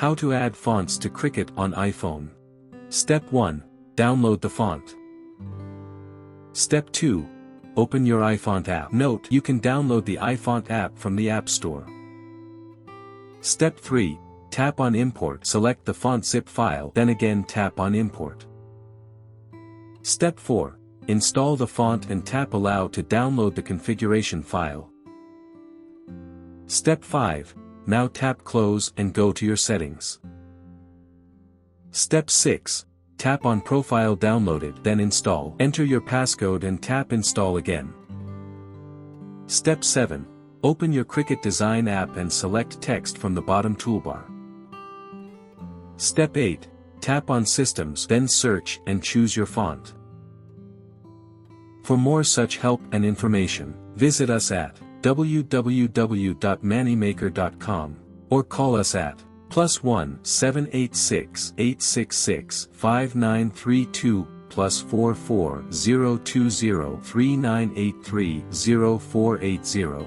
How to add fonts to Cricut on iPhone. Step 1. Download the font. Step 2. Open your iFont app. Note, you can download the iFont app from the App Store. Step 3. Tap on Import. Select the font zip file, then again tap on Import. Step 4. Install the font and tap Allow to download the configuration file. Step 5. Now tap Close and go to your settings. Step 6. Tap on Profile Downloaded, then Install. Enter your passcode and tap Install again. Step 7. Open your Cricut Design app and select Text from the bottom toolbar. Step 8. Tap on Systems, then Search and choose your font. For more such help and information, visit us at www.manimaker.com or call us at +1 786 866 5932 +44 020 3983 0480.